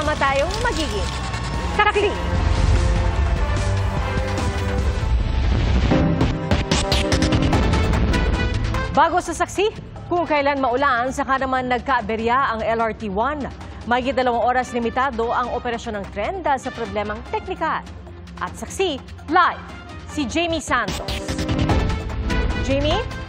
Sama-sama tayong magiging karakli. Bago sa saksi, kung kailan maulan, saka naman nagkaaberya ang LRT-1. Mahigit 2 oras limitado ang operasyon ng tren dahil sa problemang teknikal. At saksi, live, si Jamie Santos. Jamie?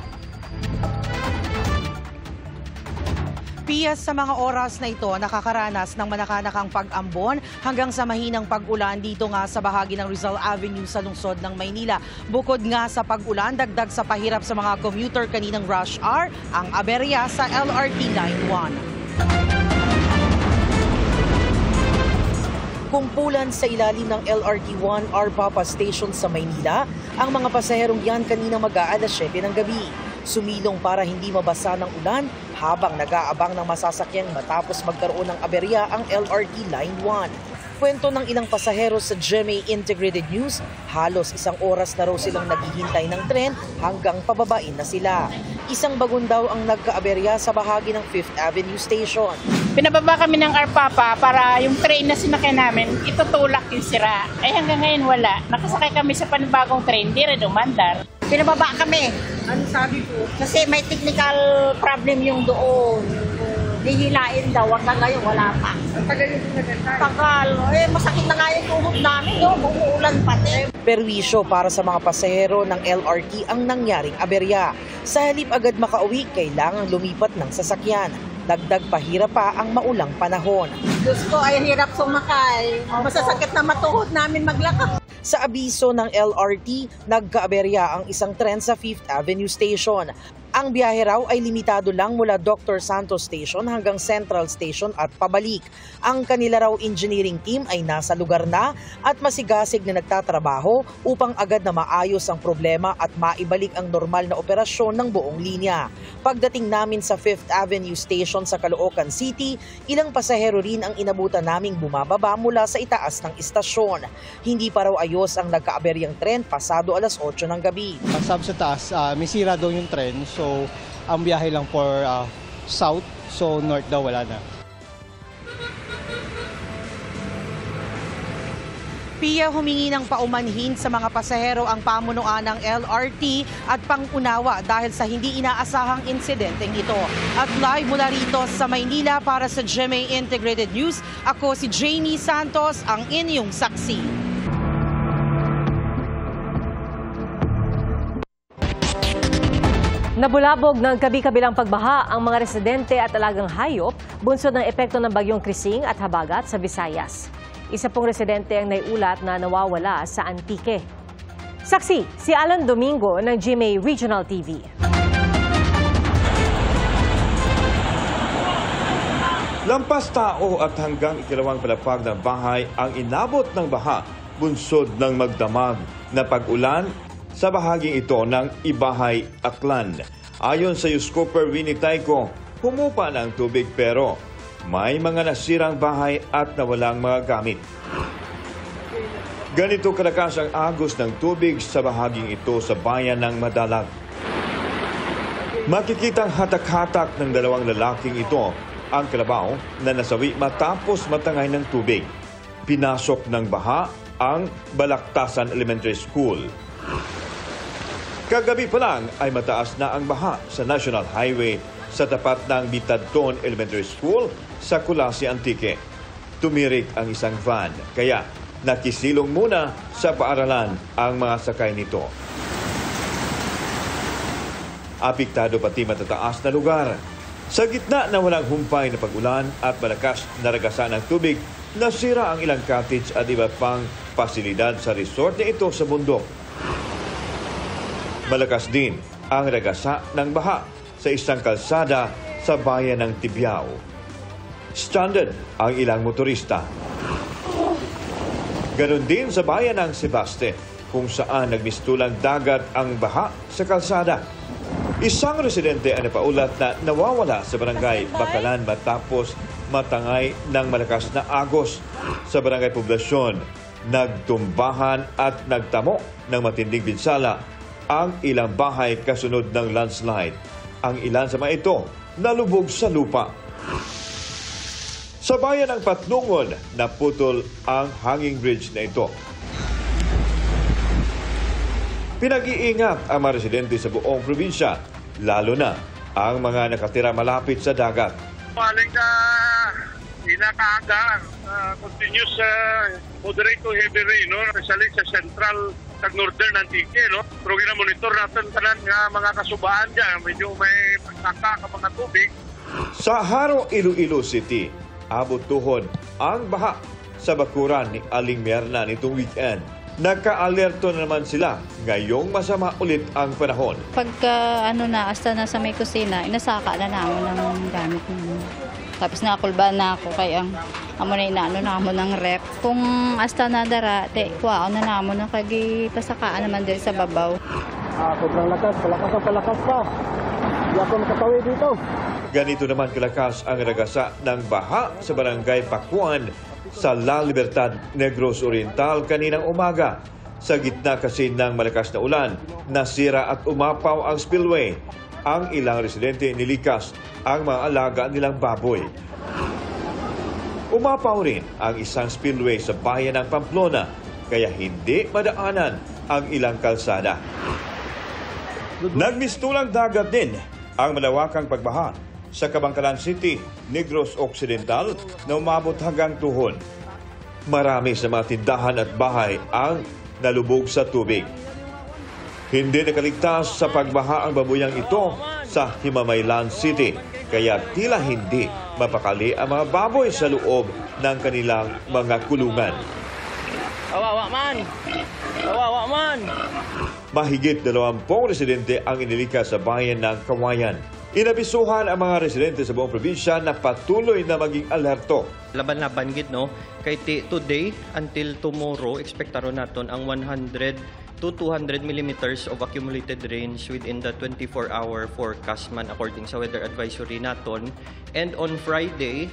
Pia, sa mga oras na ito, nakakaranas ng manakanakang pag-ambon hanggang sa mahinang pag-ulan dito nga sa bahagi ng Rizal Avenue sa lungsod ng Maynila. Bukod nga sa pag-ulan, dagdag sa pahirap sa mga commuter kaninang rush hour, ang aberya sa LRT Line 1. Kumpulan sa ilalim ng LRT-1 Arpapa Station sa Maynila, ang mga pasaherong yan kanina mag-aalas 7 ng gabi. Sumilong para hindi mabasa ng ulan habang nag-aabang ng masasakyang matapos magkaroon ng aberya ang LRT Line 1. Kwento ng ilang pasahero sa GMA Integrated News, halos 1 oras na raw silang naghihintay ng tren hanggang pababain na sila. Isang bagon daw ang nagkaaberya sa bahagi ng 5th Avenue Station. Pinababa kami ng Arpapa para yung train na sinakyan namin, itutulak yung sira. Ay hanggang ngayon wala. Nakasakay kami sa panibagong train, di rin umandar. Pinababa kami. Ano sabi po? Kasi may technical problem yung doon. Dihilain daw, hanggang ngayon wala pa. Tagal yung pinagantay. Tagal. Masakit na nga yung tuhod namin, no? Umuulan pati. Perwisyo para sa mga pasahero ng LRT ang nangyaring aberya. Sa halip agad makauwi, kailangang lumipat ng sasakyan. Dagdag pahirap pa ang maulang panahon. Diyos ko, ay hirap sumakay. Masasakit na matuhod namin maglakad. Sa abiso ng LRT, nagkaaberya ang isang tren sa 5th Avenue Station. Ang biyahe raw ay limitado lang mula Dr. Santos Station hanggang Central Station at pabalik. Ang kanila raw engineering team ay nasa lugar na at masigasig na nagtatrabaho upang agad na maayos ang problema at maibalik ang normal na operasyon ng buong linya. Pagdating namin sa 5th Avenue Station sa Caloocan City, ilang pasahero rin ang inabutan naming bumababa mula sa itaas ng istasyon. Hindi pa raw ayos ang nagkaaberyang tren pasado alas 8 ng gabi. Pag sa taas, may sira daw yung tren. So, ang biyahe lang for south, so north daw wala na. Pia, humingi ng paumanhin sa mga pasahero ang pamunuan ng LRT at pangunawa dahil sa hindi inaasahang insidenteng ito. At live mula rito sa Maynila para sa GMA Integrated News, ako si Jamie Santos, ang inyong saksi. Nabulabog ng kabi-kabilang pagbaha ang mga residente at alagang hayop bunsod ng epekto ng bagyong Krising at Habagat sa Visayas. Isa pong residente ang naiulat na nawawala sa Antique. Saksi, si Alan Domingo ng GMA Regional TV. Lampas tao at hanggang ikalawang palapag ng bahay ang inabot ng baha bunsod ng magdamag na pag-ulan sa bahaging ito ng Ibahay, Aklan. Ayon sa Yuskooper Winnie Taiko, humupa na ang tubig pero may mga nasirang bahay at nawalang mga gamit. Ganito kalakas ang agos ng tubig sa bahaging ito sa bayan ng Madalag. Makikitang hatak-hatak ng 2 lalaking ito ang kalabaw na nasawi matapos matangay ng tubig. Pinasok ng baha ang Balaktasan Elementary School. Kagabi pa lang ay mataas na ang baha sa National Highway sa tapat ng Bitadton Elementary School sa Kulasi, Antique. Tumirik ang isang van, kaya nakisilong muna sa paaralan ang mga sakay nito. Apektado pati matataas na lugar. Sa gitna na walang humpay na pag-ulan at malakas na ragasan ng tubig, nasira ang ilang cottage at iba pang pasilidad sa resort na ito sa bundok. Malakas din ang ragasa ng baha sa isang kalsada sa bayan ng Tibiao. Stranded ang ilang motorista. Ganon din sa bayan ng Sebaste, kung saan nagmistulang dagat ang baha sa kalsada. Isang residente ang napaulat na nawawala sa barangay Bakalan matapos matangay ng malakas na agos sa barangay Poblasyon. Nagtumbahan at nagtamo ng matinding pinsala ang ilang bahay kasunod ng landslide. Ang ilan sa mga ito nalubog sa lupa. Sa bayan ng Patlungon, naputol ang hanging bridge na ito. Pinag-iingat ang mga residente sa buong probinsya, lalo na ang mga nakatira malapit sa dagat. Maling inakaagaan, continuous moderate to heavy rain, no? Especially sa central, sa northern Antique, no? Pero ginamonitor natin tanan nga mga kasubaan dyan, medyo may pagkaka mga tubig. Sa Haro, Iloilo City, abot tuhod ang baha sa bakuran ni Aling Mierna nitong weekend. Nagka-alerto na naman sila ngayong masama ulit ang panahon. Pagka hasta na sa may kusina, inasaka na namin ng gamit mo. Tapos nakulban na ako kaya amo na inaano na amo ng rep. Kung hasta na dara, kuha na namo ng pasakaan naman din sa babaw. Sobrang lakas, palakas pa. Hindi ako makatawi dito. Ganito naman kalakas ang ragasa ng baha sa barangay Pakuan sa La Libertad, Negros Oriental kaninang umaga. Sa gitna kasi ng malakas na ulan, nasira at umapaw ang spillway. Ang ilang residente nilikas ang mga alaga nilang baboy. Umapaw rin ang isang spillway sa bayan ng Pamplona, kaya hindi madaanan ang ilang kalsada. Nagmistulang dagat din ang malawakang pagbaha sa Kabangkalan City, Negros Occidental na umabot hanggang tuhod. Marami sa mga tindahan at bahay ang nalubog sa tubig. Hindi nakaligtas sa pagbaha ang babuyang ito sa Himamaylan City, kaya tila hindi mapakali ang mga baboy sa loob ng kanilang mga kulungan. Kawawa man! Mahigit 20 residente ang inilikas sa bayan ng Kawayan. Inabisuhan ang mga residente sa buong probinsya na patuloy na maging alerto. Laban-laban gid no, kay today until tomorrow expectaro naton ang 100 to 200 millimeters of accumulated rains within the 24-hour forecast man according sa weather advisory naton. And on Friday,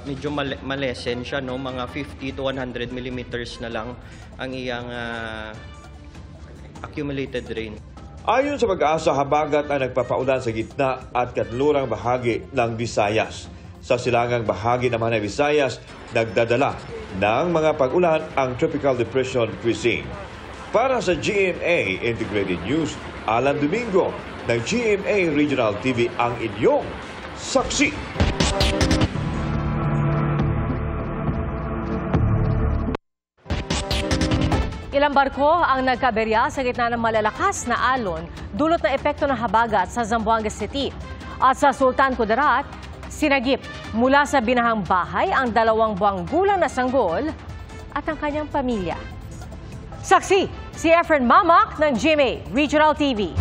medyo malesen siya no, mga 50 to 100 millimeters na lang ang iyang accumulated rain. Ayon sa Pag-asa, habagat ang nagpapaulan sa gitna at kanlurang bahagi ng Visayas. Sa silangang bahagi naman ng Visayas, nagdadala ng mga pag-ulan ang Tropical Depression Cuisine. Para sa GMA Integrated News, Alan Domingo ng GMA Regional TV ang inyong saksi. Ilang barko ang nagkaberya sa gitna ng malalakas na alon dulot ng epekto ng habagat sa Zamboanga City. At sa Sultan Kudarat, sinagip mula sa binahang bahay ang 2 buwang gulang na sanggol at ang kanyang pamilya. Saksi, si Efren Mamak ng GMA Regional TV.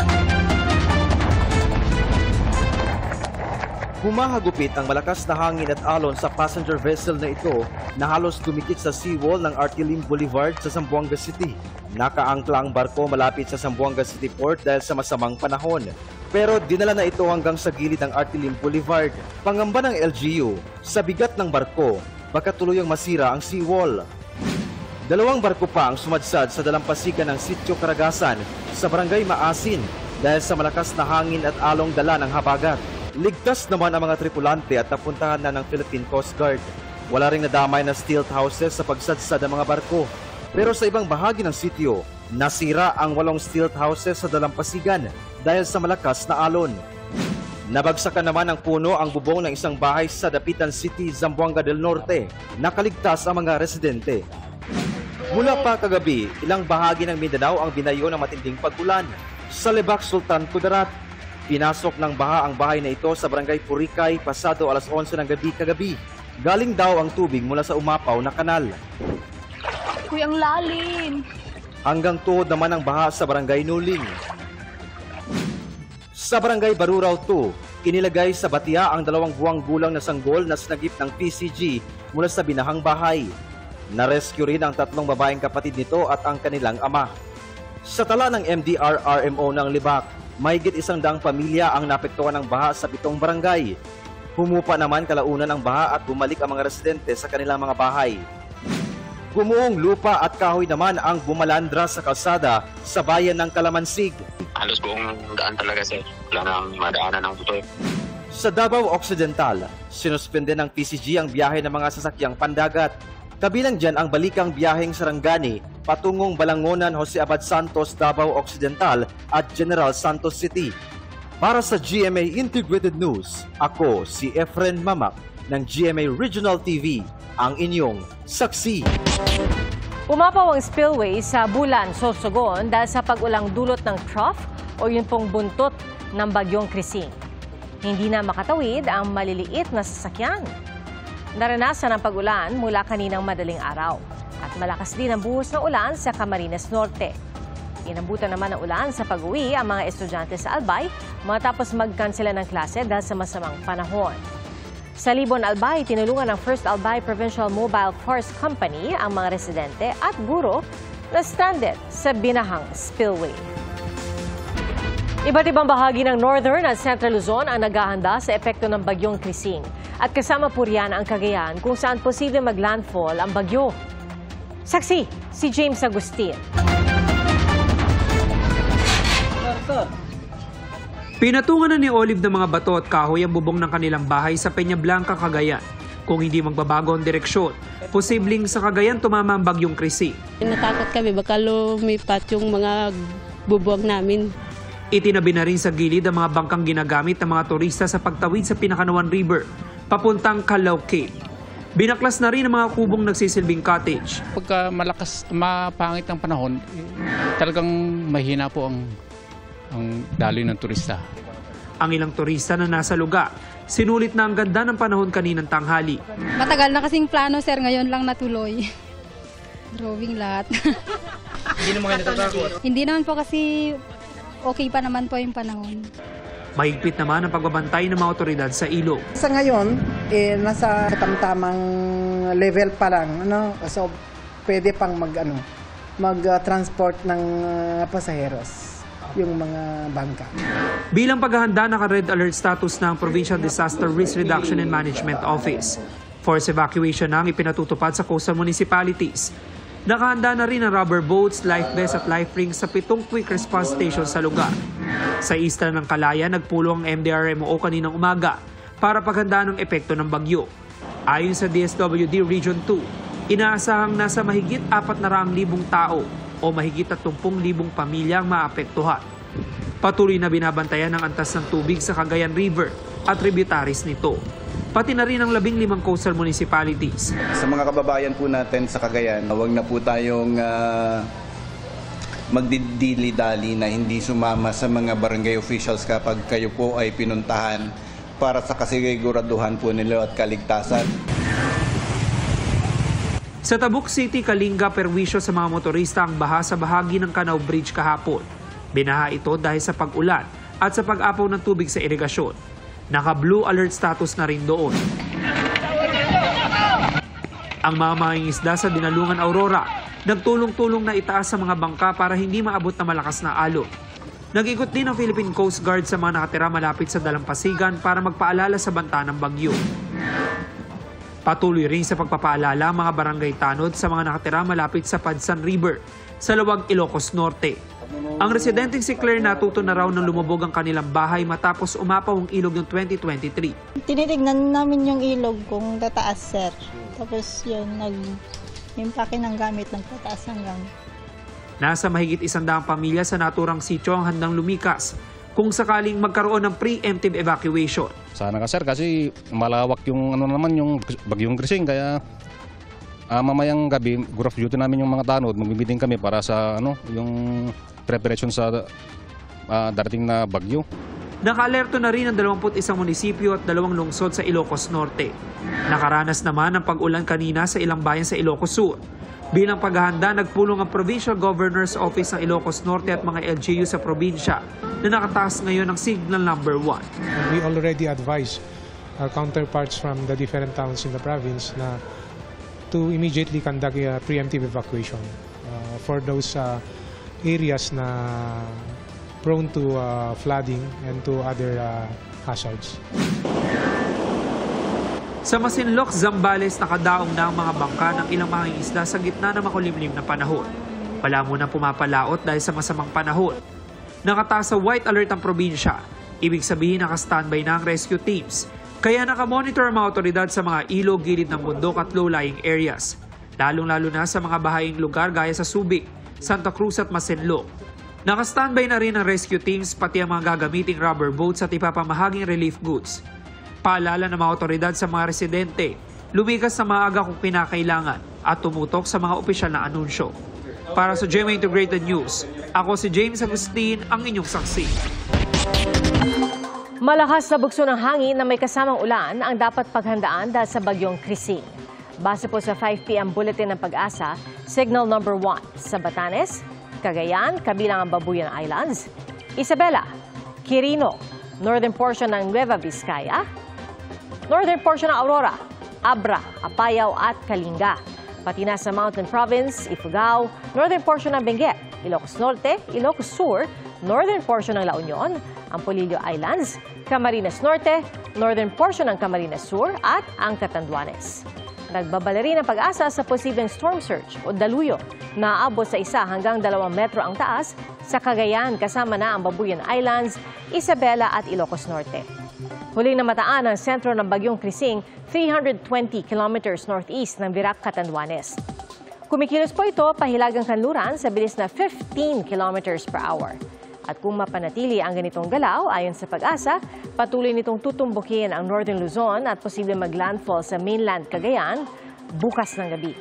Humahagupit ang malakas na hangin at alon sa passenger vessel na ito na halos dumikit sa seawall ng Artilim Boulevard sa Zamboanga City. Nakaangkla ang barko malapit sa Zamboanga City Port dahil sa masamang panahon. Pero dinala na ito hanggang sa gilid ng Artilim Boulevard. Pangamba ng LGU, sa bigat ng barko, baka tuluyang masira ang seawall. 2 barko pa ang sumadsad sa dalampasigan ng Sitio Caragasan sa Barangay Maasin dahil sa malakas na hangin at along dala ng habagat. Ligtas naman ang mga tripulante at napuntahan na ng Philippine Coast Guard. Wala ring nadamay na stilt houses sa pagsadsad ng mga barko. Pero sa ibang bahagi ng sitio, nasira ang 8 stilt houses sa dalampasigan dahil sa malakas na alon. Nabagsakan naman ng puno ang bubong ng isang bahay sa Dapitan City, Zamboanga del Norte. Nakaligtas ang mga residente. Mula pa kagabi, ilang bahagi ng Mindanao ang binayo ng matinding pag-ulan. Sa Lebac, Sultan Kudarat, pinasok ng baha ang bahay na ito sa Barangay Purikay pasado alas 11 ng gabi kagabi. Galing daw ang tubig mula sa umapaw na kanal. Kuy, ang lalim! Hanggang tuhod naman ang baha sa Barangay Nuling. Sa Barangay Barurao 2, inilagay sa batiya ang 2 buwang gulang na sanggol na sinagip ng PCG mula sa binahang bahay. Narescue rin ang 3 babaeng kapatid nito at ang kanilang ama. Sa tala ng MDR-RMO ng Lebac, mahigit 100 pamilya ang napektuhan ng baha sa 7 barangay. Humupa naman kalaunan ang baha at bumalik ang mga residente sa kanilang mga bahay. Gumuong lupa at kahoy naman ang bumalandra sa kalsada sa bayan ng Kalamansig. Halos buong daan talaga sir. Wala nang madaanan ng buto. Sa Davao Occidental, sinuspende ng PCG ang biyahe ng mga sasakyang pandagat. Kabilang dyan ang balikang biyaheng Sarangani patungong Balangonan, Jose Abad Santos, Davao Occidental at General Santos City. Para sa GMA Integrated News, ako si Efren Mamak ng GMA Regional TV, ang inyong saksi. Umapaw ang spillway sa Bulan, Sorsogon dahil sa pag-ulang dulot ng trough o yun pong buntot ng bagyong Krising. Hindi na makatawid ang maliliit na sasakyan. Naranasan ang pag-ulan mula kaninang madaling araw at malakas din ang buhos ng ulan sa Camarines Norte. Inabutan naman ng ulan sa pag-uwi ang mga estudyante sa Albay matapos mag-cancela ng klase dahil sa masamang panahon. Sa Libon, Albay, tinulungan ng First Albay Provincial Mobile Force Company ang mga residente at guro na stranded sa binahang spillway. Iba't ibang bahagi ng Northern at Central Luzon ang naghahanda sa epekto ng bagyong Krising at kasama po riyan ang Cagayan kung saan posible mag-landfall ang bagyo. Saksi, si James Agustin. Pinatungan na ni Olive ng mga bato at kahoy ang bubong ng kanilang bahay sa Peñablanca, Cagayan. Kung hindi magbabago ang direksyon, posibleng sa Cagayan tumama ang bagyong Krising. Natakot kami, baka lumipat yung mga bubong namin. Itinabi na rin sa gilid ang mga bangkang ginagamit ng mga turista sa pagtawid sa Pinakanuan River, papuntang Calao Cave. Binaklas na rin ang mga kubong nagsisilbing cottage. Pagka mapangit ang panahon, talagang mahina po ang daloy ng turista. Ang ilang turista na nasa lugar, sinulit na ang ganda ng panahon kaninang tanghali. Matagal na kasing plano, sir, ngayon lang natuloy. Drawing lahat. Hindi naman kayo natatakot? Hindi naman po kasi okay pa naman po yung panahon. Mahigpit naman ang pagbabantay ng mga otoridad sa ilog. Sa ngayon, nasa tamtamang level pa lang. So, pwede pang mag-transport ng pasaheros yung mga bangka. Bilang paghahanda, naka-red alert status ng Provincial Disaster Risk Reduction and Management Office. Force evacuation na ang ipinatutupad sa coastal municipalities. Nakahanda na rin ang rubber boats, life vests at life rings sa 7 quick response stations sa lugar. Sa isla ng Kalaya, nagpulong ang MDRMO kaninang umaga para paghandaan ng epekto ng bagyo. Ayon sa DSWD Region 2, inaasahang nasa mahigit 400,000 tao o mahigit 30,000 pamilya ang maapektuhan. Patuloy na binabantayan ang antas ng tubig sa Cagayan River at tributaries nito. Pati na rin ang 15 coastal municipalities. Sa mga kababayan po natin sa Cagayan, huwag na po tayong magdidili-dali na hindi sumama sa mga barangay officials kapag kayo po ay pinuntahan para sa kasiguraduhan po nila at kaligtasan. Sa Tabuk City, Kalinga, perwisyo sa mga motorista ang baha sa bahagi ng Canao Bridge kahapon. Binaha ito dahil sa pag-ulan at sa pag-apaw ng tubig sa irigasyon. Naka-blue alert status na rin doon. Ang mga mangingisda sa Dinalungan, Aurora, nagtulong-tulong na itaas sa mga bangka para hindi maabot na malakas na alon. Nag-ikot din ang Philippine Coast Guard sa mga nakatira malapit sa Dalampasigan para magpaalala sa banta ng bagyo. Patuloy rin sa pagpapaalala ang mga barangay tanod sa mga nakatira malapit sa Padsan River sa Lawag, Ilocos Norte. Ang residenteng si Claire natuto na raw nang lumubog ang kanilang bahay matapos umapaw ang ilog noong 2023. Tinitignan namin yung ilog kung tataas, sir. Tapos yun, nag-impake ng gamit, nagtataas ng gamit. Nasa mahigit 100 pamilya sa naturang sityo ang handang lumikas kung sakaling magkaroon ng preemptive evacuation. Sana ka, sir, kasi malawak yung yung bagyong Krising, kaya mamayang gabi, group duty namin yung mga tanod, magbibiting kami para sa yung preparation sa darating na bagyo. Naka-alerto na rin ang 21 munisipyo at 2 lungsod sa Ilocos Norte. Nakaranas naman ang pag-ulan kanina sa ilang bayan sa Ilocos Sur. Bilang paghahanda, nagpulong ang Provincial Governor's Office ng Ilocos Norte at mga LGU sa probinsya na nakataas ngayon ng Signal Number 1. We already advise our counterparts from the different towns in the province to immediately conduct a preemptive evacuation for those areas na prone to flooding and to other hazards. Sa Masinloc, Zambales, nakadaong na ang mga bangka ng ilang mangingisda sa gitna ng makulimlim na panahon. Wala munang pumapalaot dahil sa masamang panahon. Nakataas sa white alert ang probinsya Ibig sabihin naka-standby na ang rescue teams. Kaya nakamonitor ang mga otoridad sa mga ilog, gilid ng bundok at low-lying areas. Lalong-lalo na sa mga bahaying lugar gaya sa Subic, Santa Cruz at Masinloc. Naka-standby na rin ang rescue teams pati ang mga gagamiting rubber boats at ipapamahaging relief goods. Paalala ng mga otoridad sa mga residente, lumikas sa maaga kung kinakailangan at tumutok sa mga opisyal na anunsyo. Para sa GMA Integrated News, ako si James Agustin, ang inyong saksi. Malakas na bugso ng hangin na may kasamang ulan ang dapat paghandaan dahil sa bagyong Krising. Base po sa 5 p.m. bulletin ng Pag-asa, signal number 1 sa Batanes, Cagayan, kabilang ang Babuyan Islands, Isabela, Quirino, northern portion ng Nueva Vizcaya, northern portion ng Aurora, Abra, Apayao at Kalinga. Pati na sa Mountain Province, Ifugao, northern portion ng Benguet, Ilocos Norte, Ilocos Sur, northern portion ng La Union, Ampolillo Islands, Camarines Norte, northern portion ng Camarines Sur at ang Catanduanes. Nagbabala rin ang Pag-asa sa posibleng storm surge o daluyo na aabot sa 1 hanggang 2 metro ang taas sa Cagayan kasama na ang Babuyan Islands, Isabela at Ilocos Norte. Huling namataan ang sentro ng bagyong Krising 320 kilometers northeast ng Virac, Catanduanes. Kumikilos po ito pahilagang kanluran sa bilis na 15 kilometers per hour. At kung mapanatili ang ganitong galaw, ayon sa Pag-asa, patuloy nitong tutumbukin ang Northern Luzon at posible maglandfall sa mainland Cagayan bukas ng gabi.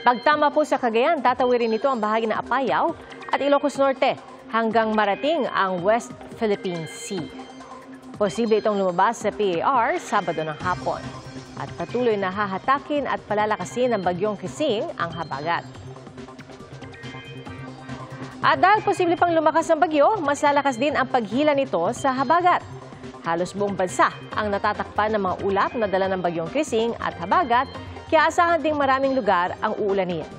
Pagtama po sa Cagayan, tatawirin nito ang bahagi ng Apayao at Ilocos Norte hanggang marating ang West Philippine Sea. Posible itong lumabas sa PAR Sabado ng hapon at patuloy na hahatakin at palalakasin ng bagyong Krising ang habagat. At dahil posible pang lumakas ang bagyo, mas lalakas din ang paghila nito sa habagat. Halos buong bansa ang natatakpan ng mga ulap na dala ng bagyong Krising at habagat, kaya asahan ding maraming lugar ang uulanin.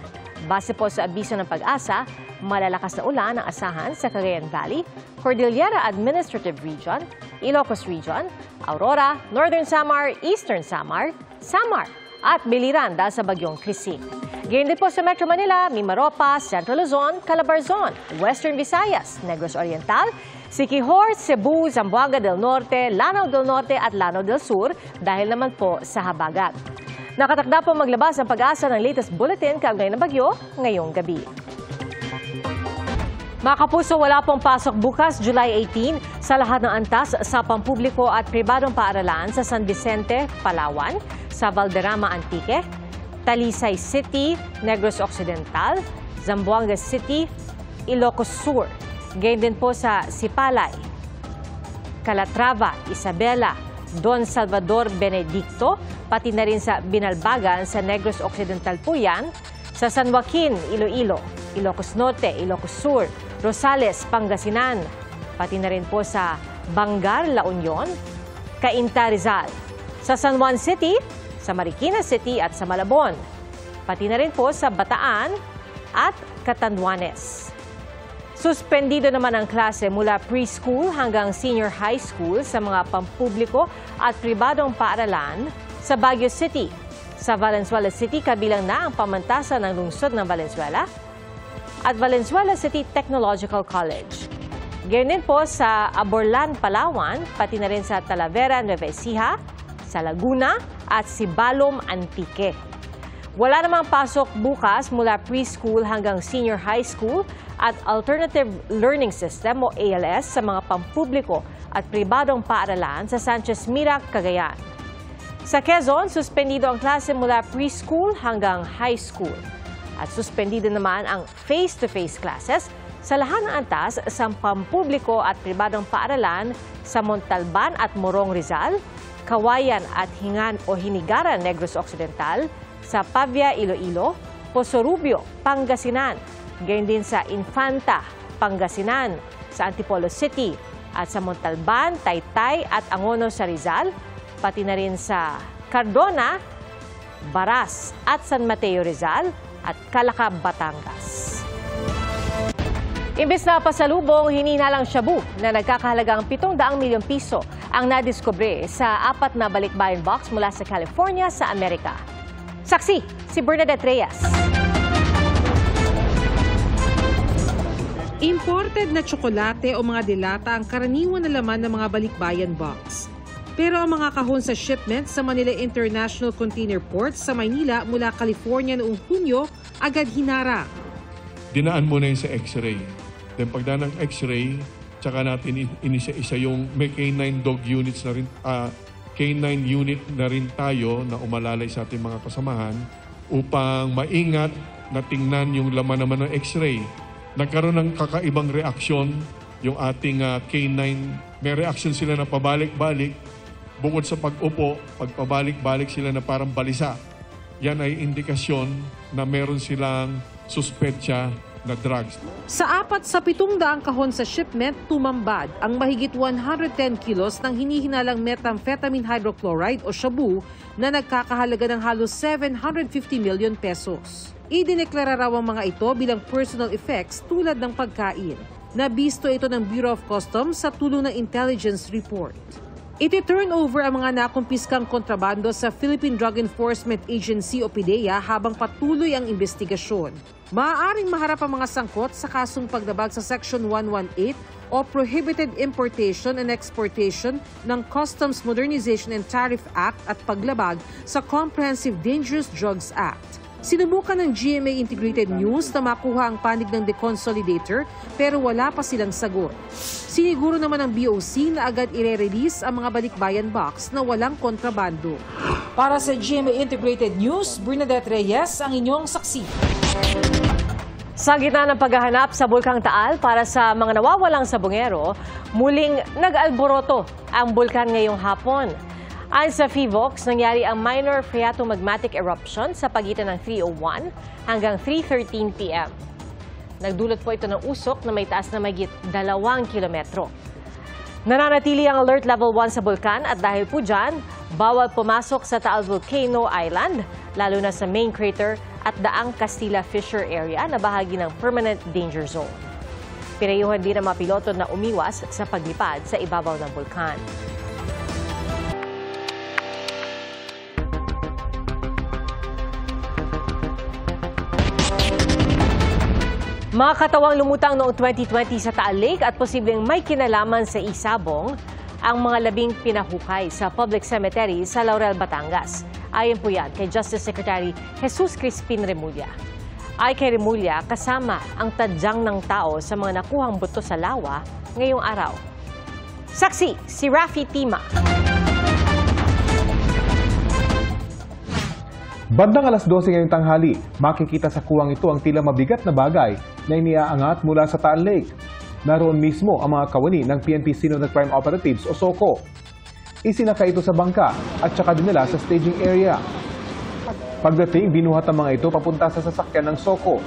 Base po sa abiso ng Pag-asa, malalakas na ulan ang asahan sa Cagayan Valley, Cordillera Administrative Region, Ilocos Region, Aurora, Northern Samar, Eastern Samar, Samar at Biliran dahil sa bagyong Krising. Gayon din po sa Metro Manila, Mimaropa, Central Luzon, Calabarzon, Western Visayas, Negros Oriental, Siquijor, Cebu, Zamboanga del Norte, Lanao del Norte at Lanao del Sur dahil naman po sa habagat. Nakatakda po maglabas ang Pag-asa ng latest bulletin kaugnay ng bagyo ngayong gabi. Mga kapuso, wala pong pasok bukas, July 18, sa lahat ng antas sa pampubliko at pribadong paaralan sa San Vicente, Palawan, sa Valderrama, Antique, Talisay City, Negros Occidental, Zamboanga City, Ilocos Sur. Gayon din po sa Sipalay, Calatrava, Isabela, Don Salvador Benedicto, pati na rin sa Binalbagan sa Negros Occidental po yan, sa San Joaquin, Iloilo, Ilocos Norte, Ilocos Sur, Rosales, Pangasinan, pati na rin po sa Bangar, La Union, Cainta, Rizal, sa San Juan City, sa Marikina City at sa Malabon, pati na rin po sa Bataan at Catanduanes. Suspendido naman ang klase mula preschool hanggang senior high school sa mga pampubliko at pribadong paaralan sa Baguio City. Sa Valenzuela City, kabilang na ang pamantasan ng lungsod ng Valenzuela at Valenzuela City Technological College. Gayon din po sa Aborlan, Palawan, pati na rin sa Talavera, Nueva Ecija, sa Laguna at Sibalom, Antique. Wala namang pasok bukas mula preschool hanggang senior high school at Alternative Learning System o ALS sa mga pampubliko at pribadong paaralan sa Sanchez Mira, Cagayan. Sa Quezon, suspendido ang klase mula preschool hanggang high school. At suspendido naman ang face-to-face classes sa lahat ng antas sa pampubliko at pribadong paaralan sa Montalban at Morong, Rizal, Kawayan at Hinigaran, Negros Occidental, sa Pavia, Iloilo, Posorubio, Pangasinan, gayon din sa Infanta, Pangasinan, sa Antipolo City, at sa Montalban, Taytay at Angono sa Rizal, pati na rin sa Cardona, Baras at San Mateo, Rizal at Calacab, Batangas. Imbes na pasalubong, hinihinalang shabu na nagkakahalagang 700 milyong piso ang nadiskubre sa 4 na balikbayan box mula sa California sa Amerika. Saksi, si Bernadette Reyes. Imported na tsokolate o mga delata ang karaniwan na laman ng mga balikbayan box. Pero ang mga kahon sa shipment sa Manila International Container Port sa Maynila mula California noong Hunyo agad hinara. Dinaan muna yun sa x-ray. Then pagdaan ng x-ray, tsaka natin inisa-isa yung may K9 dog units na rin, K9 unit na rin tayo na umalalay sa ating mga kasamahan upang maingat na tingnan yung laman naman ng x-ray. Nagkaroon ng kakaibang reaksyon yung ating K9. May reaksyon sila na pabalik-balik. Bukod sa pag-upo, pagpabalik-balik sila na parang balisa. Yan ay indikasyon na meron silang suspetsya na drugs. Sa 4 sa 700 kahon sa shipment, tumambad ang mahigit 110 kilos ng hinihinalang methamphetamine hydrochloride o shabu na nagkakahalaga ng halos 750 million pesos. Idineklara raw ang mga ito bilang personal effects tulad ng pagkain. Nabisto ito ng Bureau of Customs sa tulong ng intelligence report. Iti-turn over ang mga nakumpiskang kontrabando sa Philippine Drug Enforcement Agency o PDEA habang patuloy ang investigasyon. Maaaring maharap ang mga sangkot sa kasong pagdabag sa Section 118 o Prohibited Importation and Exportation ng Customs Modernization and Tariff Act at paglabag sa Comprehensive Dangerous Drugs Act. Sinubukan ng GMA Integrated News na makuha ang panig ng deconsolidator pero wala pa silang sagot. Siniguro naman ng BOC na agad ire-release ang mga balikbayan box na walang kontrabando. Para sa GMA Integrated News, Bernadette Reyes ang inyong saksi. Sa gitna ng paghahanap sa Bulkang Taal para sa mga nawawalang sabongero, muling nag-alboroto ang bulkan ngayong hapon. Ayon sa PHIVOLCS, nangyari ang minor phreatomagmatic eruption sa pagitan ng 3:01 hanggang 3:13 p.m. Nagdulot po ito ng usok na may taas na mahigit 2 kilometro. Nananatili ang Alert Level 1 sa bulkan at dahil po dyan, bawal pumasok sa Taal Volcano Island, lalo na sa main crater at Daang Castilla Fissure area na bahagi ng Permanent Danger Zone. Pinayuhan din ang mga piloto na umiwas sa paglipad sa ibabaw ng bulkan. Mga katawang lumutang noong 2020 sa Taal Lake at posibleng may kinalaman sa Isabong ang mga 10 pinahukay sa public cemetery sa Laurel, Batangas. Ayon po yan kay Justice Secretary Jesus Crispin Remulla. Ay kay Remulla, kasama ang tadyang ng tao sa mga nakuhang buto sa lawa ngayong araw. Saksi, si Rafi Tima. Bandang alas 12 ngayong tanghali, makikita sa kuwang ito ang tila mabigat na bagay na iniaangat mula sa Taal Lake. Naroon mismo ang mga kawani ng PNP Sinunod Crime Operatives o SOCO. Isinaka ito sa bangka at saka dinala sa staging area. Pagdating, binuhat ang mga ito papunta sa sasakyan ng SOCO.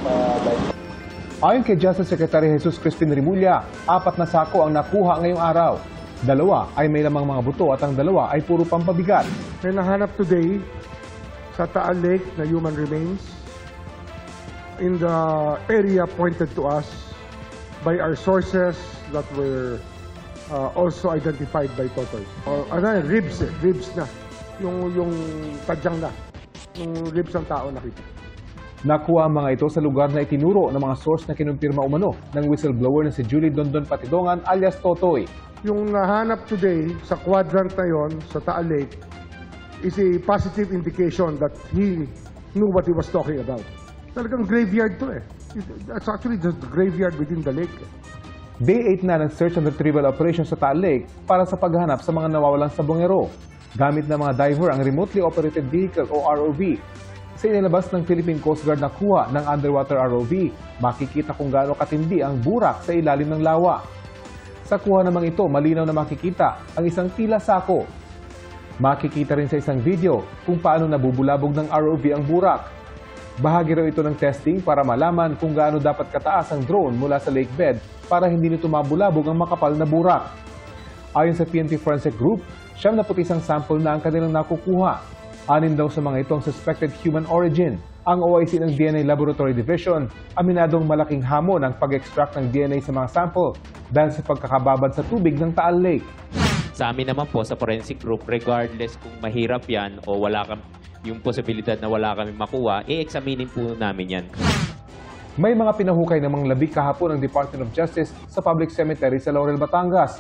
Ayon kay Justice Secretary Jesus Crispin Remulla, 4 na sako ang nakuha ngayong araw. 2 ay may lamang mga buto at ang 2 ay puro pampabigat. May nahanap today sa Taal Lake na human remains in the area pointed to us by our sources that were also identified by Totoy. Ribs na. Yung tadyang na. Yung ribs ng tao nakita. Nakuha ang mga ito sa lugar na itinuro ng mga source na kinumpirma umano ng whistleblower na si Julie Dondon Patidongan alias Totoy. Yung nahanap today sa quadrant na yon sa Taal Lake is a positive indication that he knew what he was talking about. Talagang graveyard to eh. It's actually just the graveyard within the lake. Day 8 na ng search and retrieval operation sa Taal Lake para sa paghahanap sa mga nawawalang sabongero. Gamit ng mga diver ang remotely operated vehicle o ROV. Sa inilabas ng Philippine Coast Guard na kuha ng underwater ROV, makikita kung gaano katindi ang burak sa ilalim ng lawa. Sa kuha namang ito, malinaw na makikita ang isang tila sako. Makikita rin sa isang video kung paano nabubulabog ng ROV ang burak. Bahagi raw ito ng testing para malaman kung gaano dapat kataas ang drone mula sa lake bed para hindi nito mabulabog ang makapal na burak. Ayon sa PNP Forensic Group, 71 sample na ang kanilang nakukuha. 6 daw sa mga ito ang suspected human origin. Ang OIC ng DNA Laboratory Division, aminadong malaking hamon ang pag-extract ng DNA sa mga sample dahil sa pagkakababad sa tubig ng Taal Lake. Sa amin naman po, sa forensic group, regardless kung mahirap yan o wala yung posibilidad na wala kami makuha, i-examinin po namin yan. May mga pinahukay namang labi kahapon ng Department of Justice sa public cemetery sa Laurel, Batangas.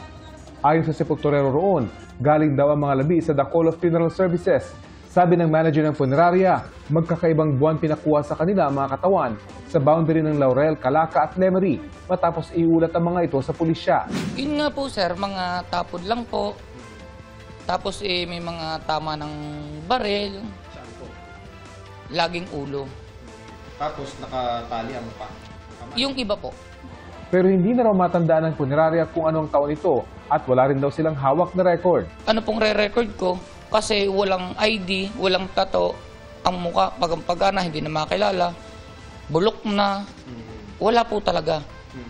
Ayon sa sepulturero roon, galing daw ang mga labi sa Dakolo Funeral Services. Sabi ng manager ng funeraria, magkakaibang buwan pinakuha sa kanila ang mga katawan sa boundary ng Laurel, Calaca at Lemery matapos iulat ang mga ito sa pulisya. Yun nga po sir, mga tapod lang po. Tapos may mga tama ng barel. Saan po? Laging ulo. Tapos nakatali ang pa? Yung iba po. Pero hindi na raw matandaan ng funeraria kung anong taon ito at wala rin daw silang hawak na record. Ano pong re-record ko? Kasi walang ID, walang tato, ang mukha, pagampagana, hindi na makilala, bulok na, wala po talaga.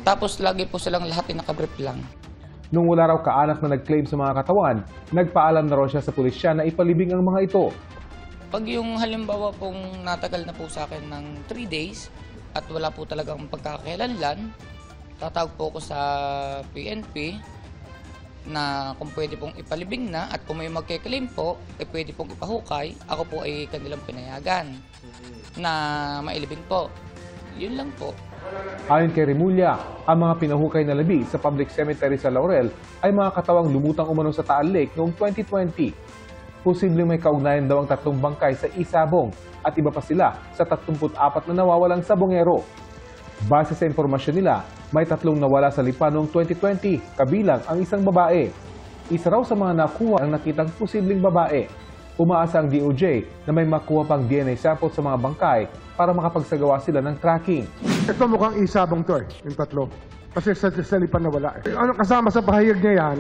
Tapos lagi po silang lahat nakabrief lang. Nung wala raw kaanak na nag-claim sa mga katawan, nagpaalam na raw siya sa pulisya na ipalibing ang mga ito. Pag yung halimbawa pong natagal na po sa akin ng 3 days at wala po talagang pagkakailanlan, tatawag po ako sa PNP na kung pwede pong ipalibing na at kung may magke-claim po, pwede pong ipahukay, ako po ay kanilang pinayagan na mailibing po. Yun lang po. Ayon kay Remulla, ang mga pinahukay na labi sa public cemetery sa Laurel ay mga katawang lumutang umano sa Taal Lake noong 2020. Posibleng may kaugnayan daw ang 3 bangkay sa Isabong at iba pa sila sa 34 na nawawalang sabongero. Base sa impormasyon nila, may 3 nawala sa Lipa noong 2020, kabilang ang isang babae. Isa raw sa mga nakuha ang nakitang posibleng babae. Umaasa ang DOJ na may makuha pang DNA sample sa mga bangkay para makapagsagawa sila ng tracking. Ito mukhang Isabong to yung 3. Kasi sa Lipa nawala. Ano kasama sa pahayag niya yan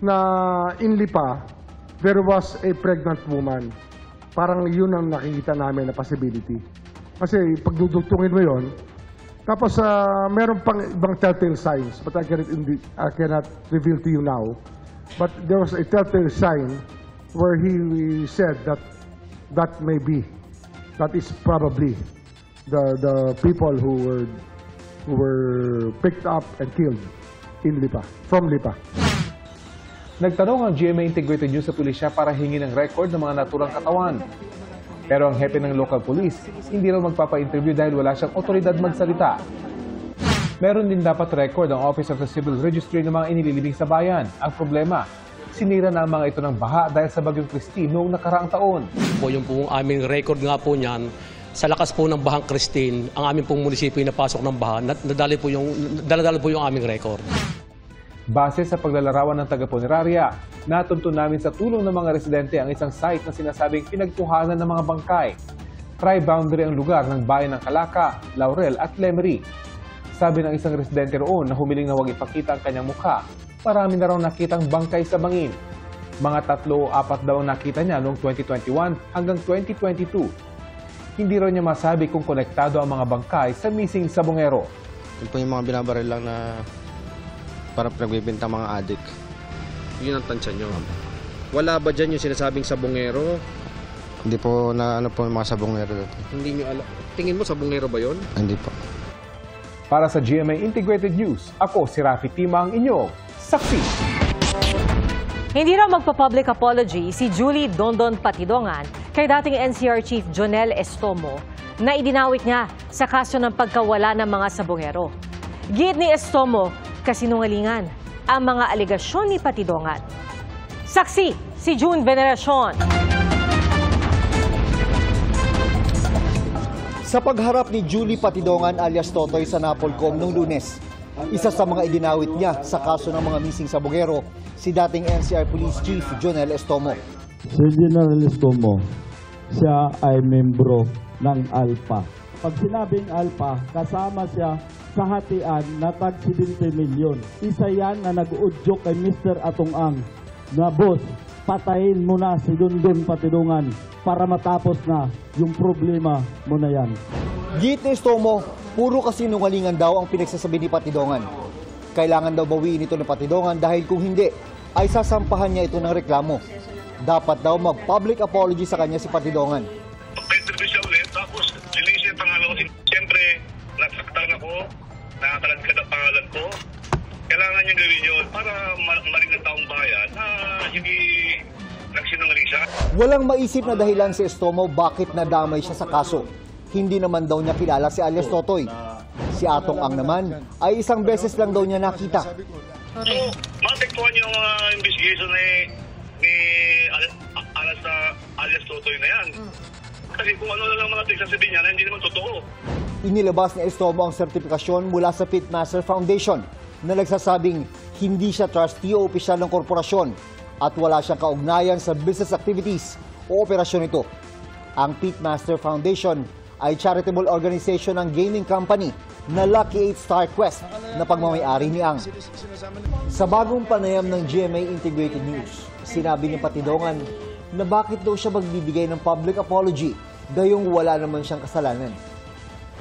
na in Lipa, there was a pregnant woman. Parang yun ang nakikita namin na possibility. Kasi pag dudugtungin mo yun, tapos meron pang ibang telltale signs, but I cannot reveal to you now. But there was a telltale sign where he said that that is probably the people who were picked up and killed in Lipa, from Lipa. Nagtanong ang GMA Integrated News sa pulisya para hingin ng record ng mga naturang katawan. Pero ang hepe ng local police, hindi raw magpapa-interview dahil wala siyang otoridad magsalita. Meron din dapat record ang Office of the Civil Registry ng mga inililibing sa bayan. Ang problema, sinira na ang mga ito ng baha dahil sa Bagyong Christine noong nakaraang taon. Yung pong aming record nga po niyan, sa lakas po ng bahang Christine, ang aming pong munisipyo napasok ng baha, daladala po yung aming record. Base sa paglalarawan ng taga-punerarya, natuntun namin sa tulong ng mga residente ang isang site na sinasabing pinagkuhanan ng mga bangkay. Tri-boundary ang lugar ng bayan ng Calaca, Laurel at Lemery. Sabi ng isang residente roon na humiling na huwag ipakita ang kanyang mukha, marami na raw nakitang bangkay sa bangin. Mga 3 o 4 daw ang nakita niya noong 2021 hanggang 2022. Hindi raw niya masabi kung konektado ang mga bangkay sa missing sabongero. Yun po yung mga binabaril lang na para pinagbibenta mga adik. Yun ang tansya nyo. Wala ba dyan yung sinasabing sabongero? Hindi po na ano po yung mga sabongero dito. Hindi nyo alam. Tingin mo sabongero ba yun? Hindi po. Para sa GMA Integrated News, ako si Rafi Tima ang inyong saksi. Hindi raw magpa-public apology si Julie Dondon Patidongan kay dating NCR Chief Jonel Estomo na idinawit niya sa kaso ng pagkawala ng mga sabongero. Giit ni Estomo, kasinungalingan ang mga alegasyon ni Patidongan. Saksi si June Veneracion. Sa pagharap ni Julie Patidongan alias Totoy sa Napolcom noong Lunes, isa sa mga idinawit niya sa kaso ng mga missing sabongero, si dating NCR Police Chief Jonel Estomo. Si General Estomo, siya ay membro ng ALPA. Pag sinabing ALPA, kasama siya sa hatian na tag 70 milyon. Isa yan na nag-udyok kay Mr. Atong-ang na, boss, patayin mo na si Dondon Patidongan para matapos na yung problema mo na yan. Giit ni Estomo, puro kasinungalingan daw ang pinagsasabi ni Patidongan. Kailangan daw bawiin ito ng Patidongan dahil kung hindi, ay sasampahan niya ito ng reklamo. Dapat daw mag-public apology sa kanya si Patidongan. Pag-interview siya ulit, tapos linisin yung pangalan ko. Siyempre, nasaktan ako, nakakalagkad ang pangalan ko. Kailangan niya gawin yun para maring ng taong bayan na hindi nagsinungaling siya. Walang maisip na dahilan si Estomo bakit nadamay siya sa kaso. Hindi naman daw niya kilala si alias Totoy. Si Atong Ang naman ay isang beses lang daw niya nakita. So, maapektuhan yung investigation ni alias Totoy na yan. Kasi kung ano lang mga tigsasabihin niya na hindi naman totoo. Inilabas ni Estomo ang sertifikasyon mula sa Pitmaster Foundation na nagsasabing hindi siya trustee o opisyal ng korporasyon at wala siyang kaugnayan sa business activities o operasyon ito. Ang Pitmaster Foundation ay charitable organization ng gaming company na Lucky 8 Star Quest na pagmamayari ni Ang. Sa bagong panayam ng GMA Integrated News, sinabi ni Patidongan na bakit daw siya magbibigay ng public apology gayong wala naman siyang kasalanan.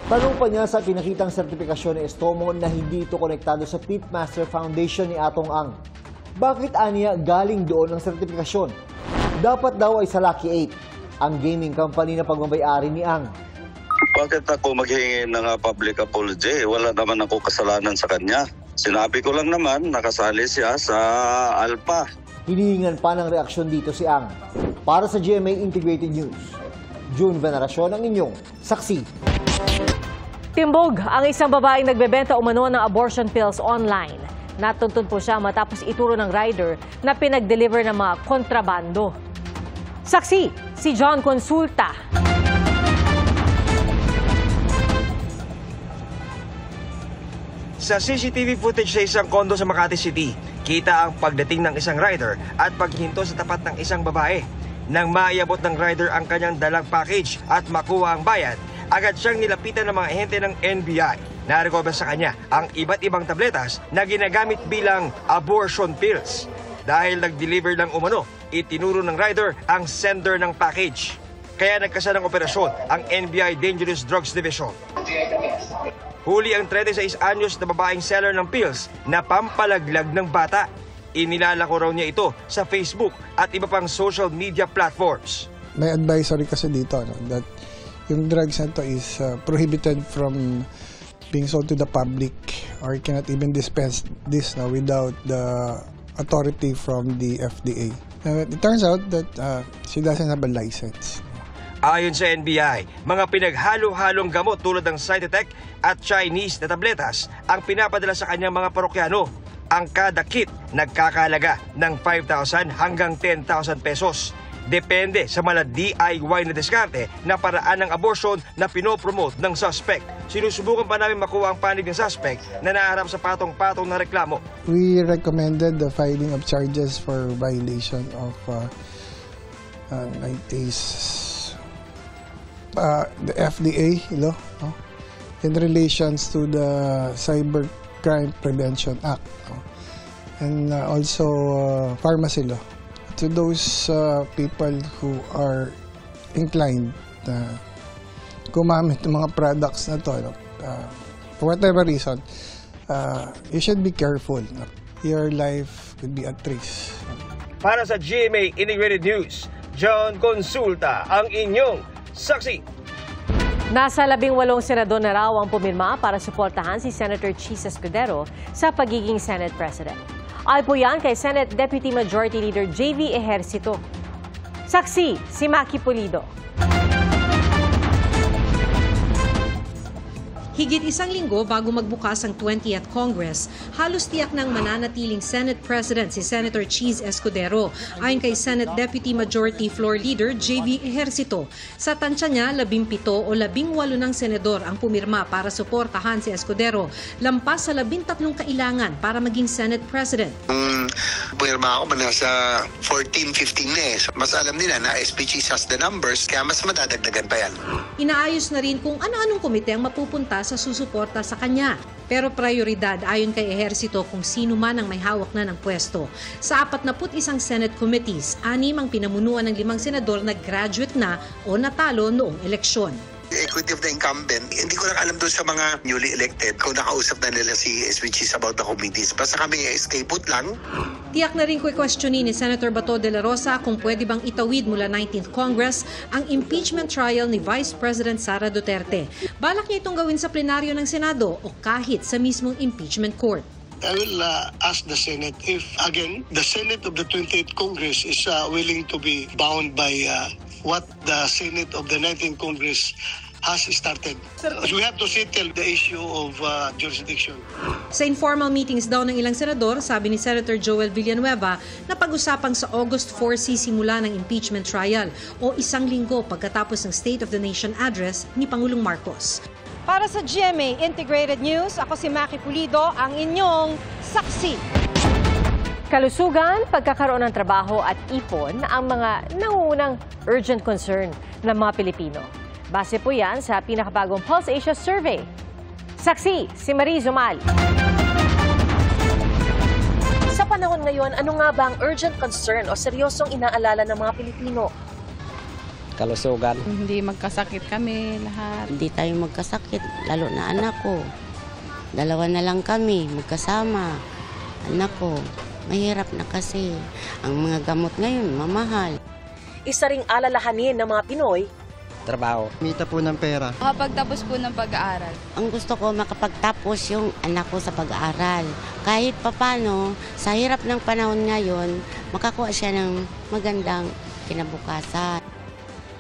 Tanong pa niya sa pinakitang sertifikasyon ni Estomo na hindi ito konektado sa Pitmaster Foundation ni Atong Ang. Bakit aniya galing doon ang sertifikasyon? Dapat daw ay sa Lucky 8, ang gaming company na pagmamayari ni Ang. Bakit ako maghingi ng public apology? Wala naman ako kasalanan sa kanya. Sinabi ko lang naman, nakasali siya sa Alpha. Hinihingan pa ng reaksyon dito si Ang. Para sa GMA Integrated News, June Veneracion ang inyong saksi. Timbog ang isang babaeng nagbebenta umano ng abortion pills online. Natuntun po siya matapos ituro ng rider na pinag-deliver ng mga kontrabando. Saksi, si John Consulta. Sa CCTV footage sa isang kondo sa Makati City, kita ang pagdating ng isang rider at paghinto sa tapat ng isang babae. Nang maiabot ng rider ang kanyang dalang package at makuha ang bayad, agad siyang nilapitan ng mga ahente ng NBI. Na-recover sa kanya ang iba't ibang tabletas na ginagamit bilang abortion pills. Dahil nag-deliver lang umano, itinuro ng rider ang sender ng package. Kaya nagkasa ng operasyon ang NBI Dangerous Drugs Division. Huli ang 36 anyos na babaeng seller ng pills na pampalaglag ng bata. Inilalako raw niya ito sa Facebook at iba pang social media platforms. May advisory kasi dito that yung drugs na ito is prohibited from being sold to the public or cannot even dispense this without the authority from the FDA. It turns out that she doesn't have a license. Ayon sa NBI, mga pinaghalo-halong gamot tulad ng Cytotec at Chinese na tabletas ang pinapadala sa kanyang mga parokyano. Ang kada kit nagkakahalaga ng 5,000 hanggang 10,000 pesos. Depende sa mala DIY na diskarte na paraan ng abortion na pinopromote ng suspect. Sinusubukan pa namin makuha ang panig ng suspect na naharap sa patong-patong na reklamo. We recommended the filing of charges for violation of the FDA in relations to the Cybercrime Prevention Act and also pharmacy law. To those people who are inclined na gumamit ng mga products na to, for whatever reason, you should be careful. Your life could be at risk. Para sa GMA Integrated News, John Consulta ang inyong saksi. Nasa 18 senador na raw ang pumirma para suportahan si Senator Cheese Escudero sa pagiging Senate President. Ay po yan kay Senate Deputy Majority Leader J.V. Ejercito. Saksi, si Maki Pulido. Higit isang linggo bago magbukas ang 20th Congress, halos tiyak ng mananatiling Senate President si Senator Cheese Escudero ayon kay Senate Deputy Majority Floor Leader J.V. Ejercito. Sa tansya niya, 17 o 18 ng senador ang pumirma para suportahan si Escudero, lampas sa 13 kailangan para maging Senate President. Pumirma ako, nasa 14-15 na eh. Mas alam nila na SP Cheese has the numbers, kaya mas madadagdagan pa yan. Inaayos na rin kung ano-anong komite ang mapupunta sa susuporta sa kanya. Pero prioridad ayon kay Ejercito kung sino man ang may hawak na ng pwesto. Sa 41 Senate committees, 6 ang pinamunuan ng 5 senador na graduate na o natalo noong eleksyon. Equity of the incumbent, hindi ko lang alam doon sa mga newly elected kung nakausap na nila si SPGs about the committees. Basta kami stay put lang. Tiyak na rin questionin ni Senator Bato de la Rosa kung pwede bang itawid mula 19th Congress ang impeachment trial ni Vice President Sara Duterte. Balak niya itong gawin sa plenaryo ng Senado o kahit sa mismong impeachment court. I will ask the Senate if, again, the Senate of the 28th Congress is willing to be bound by what the Senate of the 19th Congress has started. We have to settle the issue of jurisdiction. Sa informal meetings daw ng ilang senador, sabi ni Senator Joel Villanueva na pag-usapang sa August 4 sisimula ng impeachment trial o isang linggo pagkatapos ng State of the Nation address ni Pangulong Marcos. Para sa GMA Integrated News, ako si Maki Pulido, ang inyong saksi. Kalusugan, pagkakaroon ng trabaho at ipon ang mga nangungunang urgent concern ng mga Pilipino. Base po yan sa pinakabagong Pulse Asia Survey. Saksi, si Mariz Umali. Sa panahon ngayon, ano nga ba ang urgent concern o seryosong inaalala ng mga Pilipino? Kalusugan. Hindi magkasakit kami lahat. Hindi tayo magkasakit, lalo na anak ko. 2 na lang kami, magkasama. Anak ko, mahirap na kasi. Ang mga gamot ngayon, mamahal. Isa ring alalahanin ng mga Pinoy, Trabaho. Mita po ng pera. Makapagtapos po ng pag-aaral. Ang gusto ko makapagtapos yung anak ko sa pag-aaral. Kahit papano, sa hirap ng panahon ngayon, makakuha siya ng magandang kinabukasan.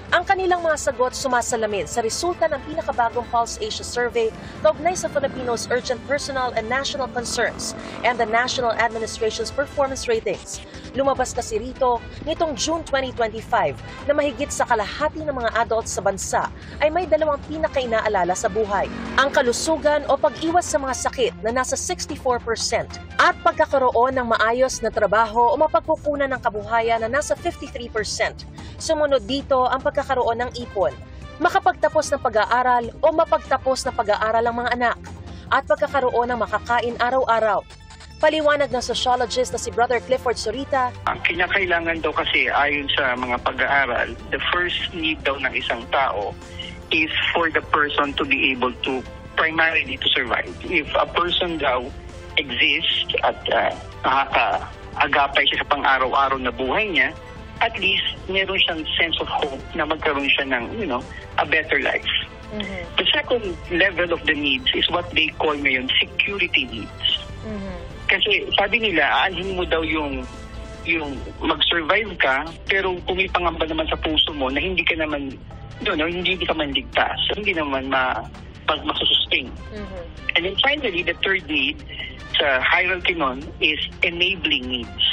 ang kanilang mga sagot sumasalamin sa resulta ng pinakabagong Pulse Asia Survey kaugnay sa Filipinos' urgent personal and national concerns and the National Administration's performance ratings. Lumabas kasi rito nitong June 2025 na mahigit sa kalahati ng mga adults sa bansa ay may dalawang pinakainaalala sa buhay. Ang kalusugan o pag-iwas sa mga sakit na nasa 64% at pagkakaroon ng maayos na trabaho o mapagkukunan ng kabuhayan na nasa 53%. Sumunod dito ang pagkakaroon ng ipon, makapagtapos ng pag-aaral o mapagtapos ng pag-aaral ang mga anak, at pagkakaroon ng makakain araw-araw. Paliwanag ng sociologist na si Brother Clifford Sorita, ang kinakailangan daw kasi ayon sa mga pag-aaral, the first need daw ng isang tao is for the person to be able to primarily to survive. If a person daw exists at nakakaagapay siya sa pang-araw-araw na buhay niya, at least meron siyang sense of hope na magkaroon siya ng, a better life. Mm-hmm. The second level of the needs is what they call ngayon security needs. Mm-hmm. Kasi sabi nila, aanhin mo daw yung mag-survive ka, pero kung may pangamba naman sa puso mo na hindi ka naman, hindi ka man ligtas, hindi naman masusustain. Mm-hmm. And then finally, the third need sa hierarchy nun is enabling needs.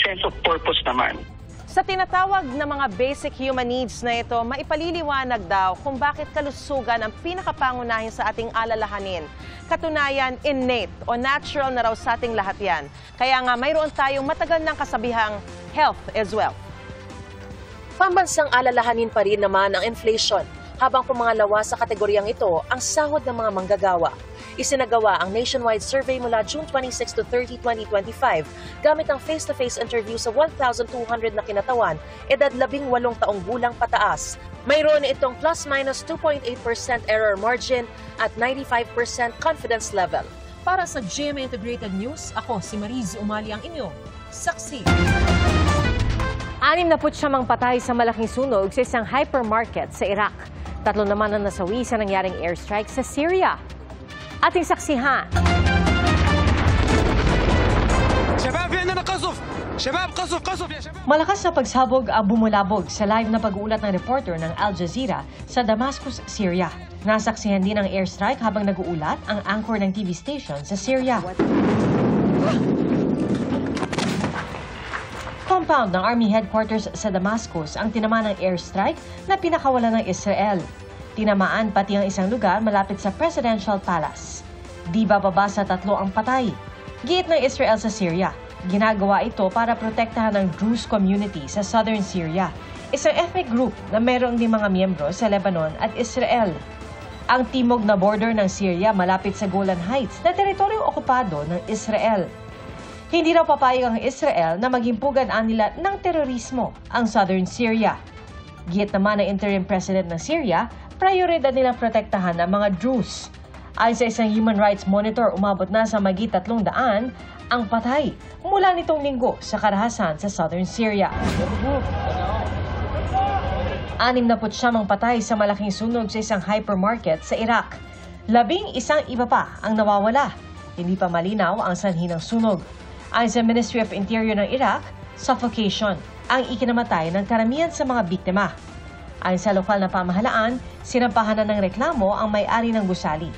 Sense of purpose naman. Sa tinatawag na mga basic human needs na ito, maipaliliwanag daw kung bakit kalusugan ang pinakapangunahin sa ating alalahanin. Katunayan, innate o natural na raw sa ating lahat yan. Kaya nga mayroon tayong matagal ng kasabihang health is wealth. Pambansang alalahanin pa rin naman ang inflation, habang pumangalawa sa kategoryang ito ang sahod ng mga manggagawa. Isinagawa ang nationwide survey mula June 26 to 30, 2025 gamit ang face-to-face interview sa 1,200 na kinatawan, edad 18 taong gulang pataas. Mayroon itong plus-minus 2.8% error margin at 95% confidence level. Para sa GMA Integrated News, ako si Mariz Umali ang inyong saksi. 69 patay sa malaking sunog sa isang hypermarket sa Iraq. 3 naman ang nasawi sa nangyaring airstrike sa Syria. Ating saksihan. Malakas na pagsabog ang bumulabog sa live na pag-uulat ng reporter ng Al Jazeera sa Damascus, Syria. Nasaksihan din ang airstrike habang nag-uulat ang anchor ng TV station sa Syria. Compound ng Army Headquarters sa Damascus ang tinamaan ng airstrike na pinakawalan ng Israel. Tinamaan pati ang isang lugar malapit sa Presidential Palace. Di bababa sa 3 ang patay. Giit ng Israel sa Syria, ginagawa ito para protektahan ang Druze community sa southern Syria, isang ethnic group na mayroong din mga miyembro sa Lebanon at Israel. Ang timog na border ng Syria malapit sa Golan Heights na teritoryong okupado ng Israel. Hindi raw papayag ang Israel na maging pugan-an nila ng terorismo ang southern Syria. Giit naman ng interim president ng Syria, prioridad nilang protektahan ang mga Druze. Ayon sa isang human rights monitor, umabot na sa mahigit 300 ang patay mula nitong linggo sa karahasan sa southern Syria. 69 patay sa malaking sunog sa isang hypermarket sa Iraq. 11 iba pa ang nawawala. Hindi pa malinaw ang sanhi ng sunog. Ayon sa Ministry of Interior ng Iraq, suffocation ang ikinamatay ng karamihan sa mga biktima. Ayon sa lokal na pamahalaan, sinampahan na ng reklamo ang may-ari ng gusali.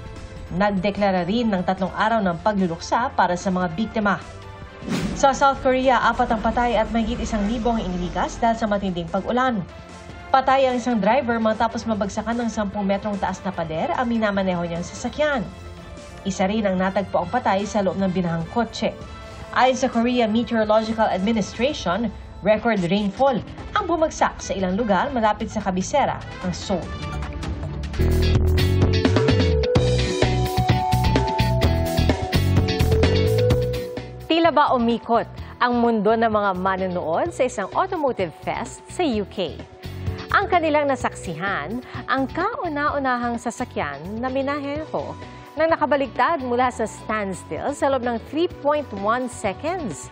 Nagdeklara rin ng 3 araw ng pagluluksa para sa mga biktima. Sa South Korea, 4 ang patay at mahigit 1,000 ang inilikas dahil sa matinding pag-ulan. Patay ang isang driver matapos mabagsakan ng 10 metrong taas na pader ang minamaneho niyang sasakyan. Isa rin ang natagpo ang patay sa loob ng binahang kotse. Ayon sa Korea Meteorological Administration, record rainfall ang bumagsak sa ilang lugar malapit sa kabisera ng Seoul. Tila ba umikot ang mundo ng mga manonood sa isang automotive fest sa UK? Ang kanilang nasaksihan, ang kauna-unahang sasakyan na minaheho na nakabaligtad mula sa standstill sa loob ng 3.1 seconds.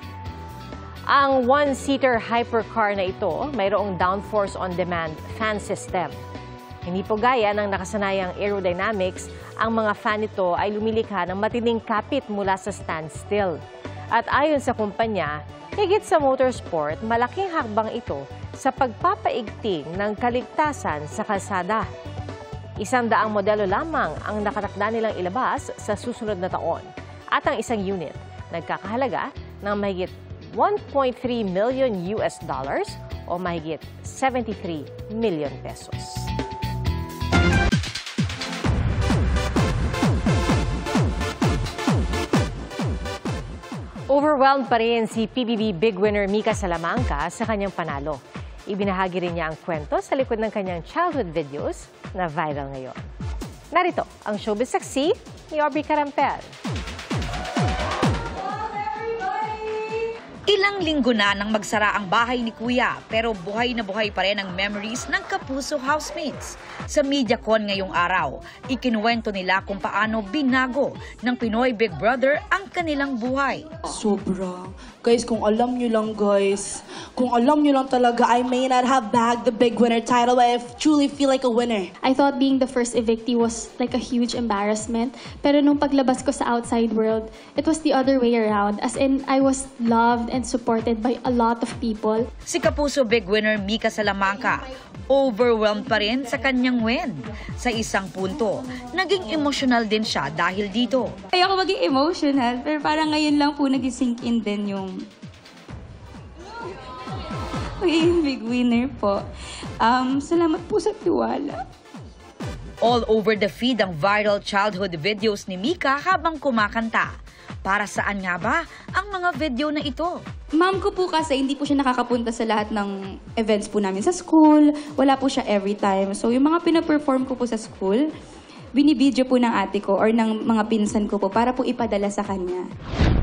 Ang one-seater hypercar na ito mayroong downforce on-demand fan system. Hindi po gaya ng nakasanayang aerodynamics, ang mga fan nito ay lumilikha ng matinding kapit mula sa standstill. At ayon sa kumpanya, higit sa motorsport, malaking hakbang ito sa pagpapaigting ng kaligtasan sa kalsada. 100 modelo lamang ang nakatakda nilang ilabas sa susunod na taon at ang isang unit nagkakahalaga ng mahigit $1.3 million o mahigit 73 million pesos. Overwhelmed pa rin si PBB big winner Mika Salamanca sa kanyang panalo. Ibinahagi rin niya ang kwento sa likod ng kanyang childhood videos na viral ngayon. Narito ang showbiz saksi ni Aubrey Carampel. Ilang linggo na nang magsara ang bahay ni Kuya pero buhay na buhay pa rin ang memories ng kapuso housemates. Sa MediaCon ngayong araw, ikinuwento nila kung paano binago ng Pinoy Big Brother ang kanilang buhay. Sobra. Guys, kung alam nyo lang kung alam nyo lang talaga, I may not have bagged the big winner title, but I truly feel like a winner. I thought being the first evictee was like a huge embarrassment. Pero nung paglabas ko sa outside world, it was the other way around. As in, I was loved and supported by a lot of people. Si kapuso big winner Mika Salamanca, overwhelmed pa rin sa kanyang win. Sa isang punto, naging emotional din siya dahil dito. Ayoko maging emotional, pero parang ngayon lang po nag-sink in din yung big winner po. Salamat po sa tiwala. All over the feed ang viral childhood videos ni Mika habang kumakanta. Para saan nga ba ang mga video na ito? Ma'am ko po kasi hindi po siya nakakapunta sa lahat ng events po namin sa school. Wala po siya every time. So yung mga pinaperform ko po sa school, binibidyo po ng ate ko or ng mga pinsan ko po para po ipadala sa kanya.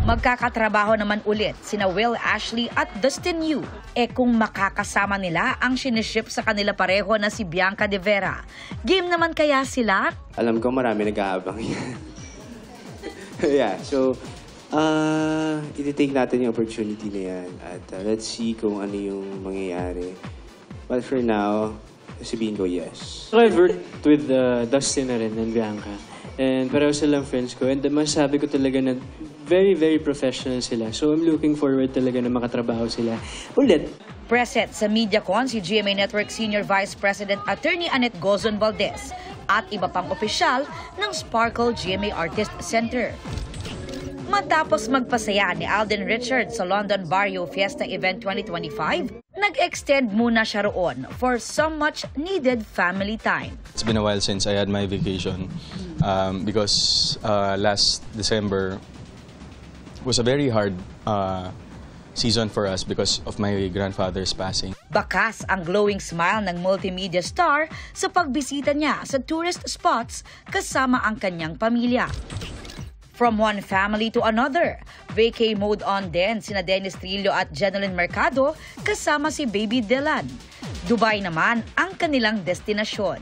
Magkakatrabaho naman ulit sina Will Ashley at Dustin Yu. Kung makakasama nila ang siniship sa kanila pareho na si Bianca De Vera, game naman kaya sila? Alam ko marami nag-aabang yan. Yeah, so iti-take natin yung opportunity na yan at let's see kung ano yung mangyayari. But for now, sabihin ko yes. So I've worked with Dustin na rin and Bianca. And pareho silang friends ko. And masasabi ko talaga na very, very professional sila. So I'm looking forward talaga na makatrabaho sila ulit. Present sa MediaCon si GMA Network Senior Vice President Attorney Annette Gozon Valdez at iba pang opisyal ng Sparkle GMA Artist Center. Matapos magpasaya ni Alden Richards sa London Barrio Fiesta Event 2025, nag-extend muna siya roon for some much needed family time. It's been a while since I had my vacation because last December was a very hard season for us because of my grandfather's passing. Bakas ang glowing smile ng multimedia star sa pagbisita niya sa tourist spots kasama ang kanyang pamilya. From one family to another, vacay mode on din sina Dennis Trillo at Jenilyn Mercado kasama si Baby Dylan. Dubai naman ang kanilang destinasyon.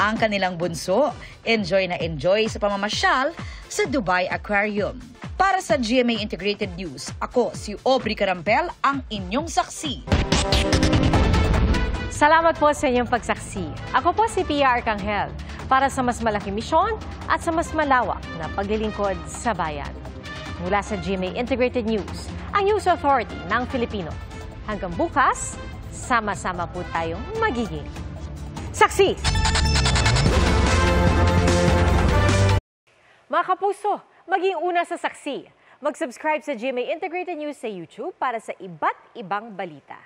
Ang kanilang bunso, enjoy na enjoy sa pamamasyal sa Dubai Aquarium. Para sa GMA Integrated News, ako si Aubrey Carampel, ang inyong saksi. Salamat po sa inyong pagsaksi. Ako po si Pia Arcangel para sa mas malaking misyon at sa mas malawak na paglilingkod sa bayan. Mula sa GMA Integrated News, ang News Authority ng Filipino. Hanggang bukas, sama-sama po tayong magiging Saksi! Mga kapuso, maging una sa Saksi. Mag-subscribe sa GMA Integrated News sa YouTube para sa iba't ibang balita.